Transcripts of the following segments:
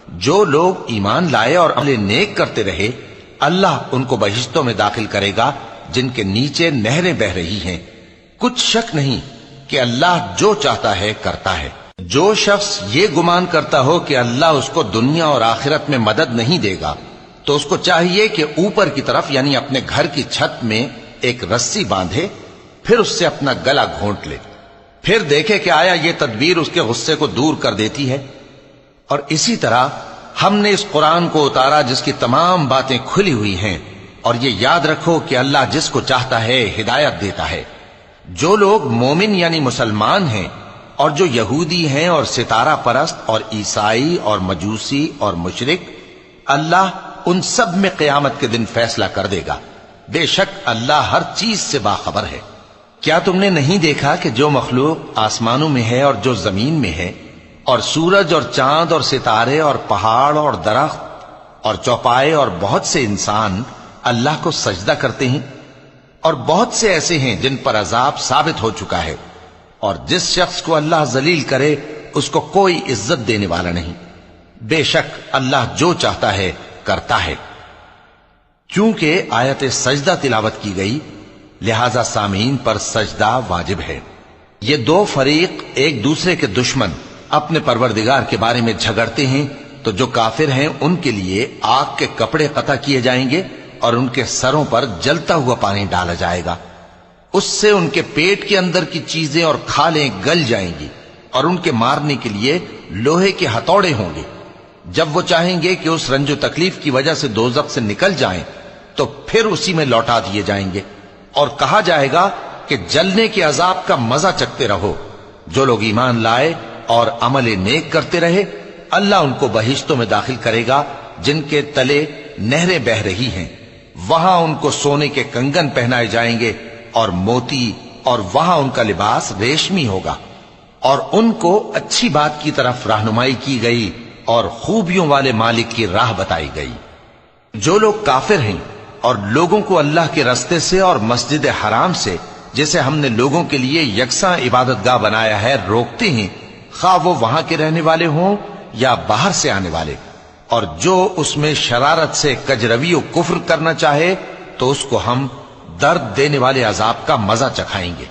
جو لوگ ایمان لائے اور عمل نیک کرتے رہے اللہ ان کو بہشتوں میں داخل کرے گا جن کے نیچے نہریں بہ رہی ہیں۔ کچھ شک نہیں کہ اللہ جو چاہتا ہے کرتا ہے۔ جو شخص یہ گمان کرتا ہو کہ اللہ اس کو دنیا اور آخرت میں مدد نہیں دے گا تو اس کو چاہیے کہ اوپر کی طرف یعنی اپنے گھر کی چھت میں ایک رسی باندھے، پھر اس سے اپنا گلا گھونٹ لے، پھر دیکھے کہ آیا یہ تدبیر اس کے غصے کو دور کر دیتی ہے۔ اور اسی طرح ہم نے اس قرآن کو اتارا جس کی تمام باتیں کھلی ہوئی ہیں، اور یہ یاد رکھو کہ اللہ جس کو چاہتا ہے ہدایت دیتا ہے۔ جو لوگ مومن یعنی مسلمان ہیں اور جو یہودی ہیں اور ستارہ پرست اور عیسائی اور مجوسی اور مشرک، اللہ ان سب میں قیامت کے دن فیصلہ کر دے گا۔ بے شک اللہ ہر چیز سے باخبر ہے۔ کیا تم نے نہیں دیکھا کہ جو مخلوق آسمانوں میں ہے اور جو زمین میں ہے، اور سورج اور چاند اور ستارے اور پہاڑ اور درخت اور چوپائے اور بہت سے انسان اللہ کو سجدہ کرتے ہیں، اور بہت سے ایسے ہیں جن پر عذاب ثابت ہو چکا ہے، اور جس شخص کو اللہ ذلیل کرے اس کو کوئی عزت دینے والا نہیں۔ بے شک اللہ جو چاہتا ہے کرتا ہے۔ چونکہ آیت سجدہ تلاوت کی گئی لہذا سامعین پر سجدہ واجب ہے۔ یہ دو فریق ایک دوسرے کے دشمن اپنے پروردگار کے بارے میں جھگڑتے ہیں تو جو کافر ہیں ان کے لیے آگ کے کپڑے قطع کیے جائیں گے اور ان کے سروں پر جلتا ہوا پانی ڈالا جائے گا، اس سے ان کے پیٹ کے اندر کی چیزیں اور کھالیں گل جائیں گی، اور ان کے مارنے کے لیے لوہے کے ہتھوڑے ہوں گے۔ جب وہ چاہیں گے کہ اس رنج و تکلیف کی وجہ سے دوزخ سے نکل جائیں تو پھر اسی میں لوٹا دیے جائیں گے، اور کہا جائے گا کہ جلنے کے عذاب کا مزہ چکھتے رہو۔ جو لوگ ایمان لائے اور عمل نیک کرتے رہے اللہ ان کو بہشتوں میں داخل کرے گا جن کے تلے نہریں بہ رہی ہیں، وہاں ان کو سونے کے کنگن پہنائے جائیں گے اور موتی، اور وہاں ان کا لباس ریشمی ہوگا، اور ان کو اچھی بات کی طرف رہنمائی کی گئی اور خوبیوں والے مالک کی راہ بتائی گئی۔ جو لوگ کافر ہیں اور لوگوں کو اللہ کے رستے سے اور مسجد حرام سے جسے ہم نے لوگوں کے لیے یکساں عبادت گاہ بنایا ہے روکتے ہیں، خواہ وہ وہاں کے رہنے والے ہوں یا باہر سے آنے والے، اور جو اس میں شرارت سے کجروی و کفر کرنا چاہے تو اس کو ہم درد دینے والے عذاب کا مزہ چکھائیں گے۔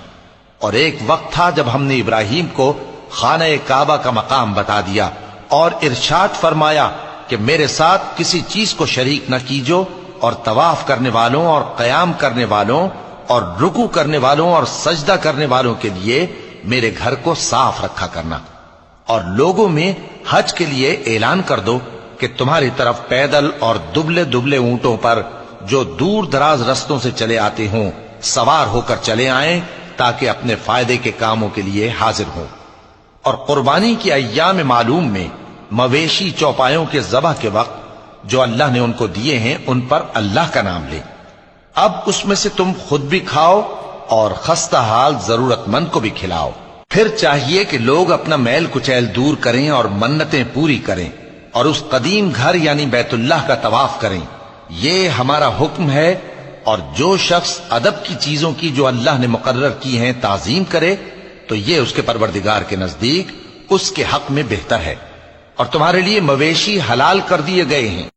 اور ایک وقت تھا جب ہم نے ابراہیم کو خانہ کعبہ کا مقام بتا دیا اور ارشاد فرمایا کہ میرے ساتھ کسی چیز کو شریک نہ کیجو، اور طواف کرنے والوں اور قیام کرنے والوں اور رکوع کرنے والوں اور سجدہ کرنے والوں کے لیے میرے گھر کو صاف رکھا کرنا۔ اور لوگوں میں حج کے لیے اعلان کر دو کہ تمہاری طرف پیدل اور دبلے دبلے اونٹوں پر جو دور دراز رستوں سے چلے آتے ہوں سوار ہو کر چلے آئیں تاکہ اپنے فائدے کے کاموں کے لیے حاضر ہوں۔ اور قربانی کی ایام معلوم میں مویشی چوپایوں کے ذبح کے وقت جو اللہ نے ان کو دیے ہیں ان پر اللہ کا نام لے۔ اب اس میں سے تم خود بھی کھاؤ اور خستہ حال ضرورت مند کو بھی کھلاؤ۔ پھر چاہیے کہ لوگ اپنا میل کچیل دور کریں اور منتیں پوری کریں اور اس قدیم گھر یعنی بیت اللہ کا طواف کریں، یہ ہمارا حکم ہے۔ اور جو شخص ادب کی چیزوں کی جو اللہ نے مقرر کی ہیں تعظیم کرے تو یہ اس کے پروردگار کے نزدیک اس کے حق میں بہتر ہے۔ اور تمہارے لیے مویشی حلال کر دیے گئے ہیں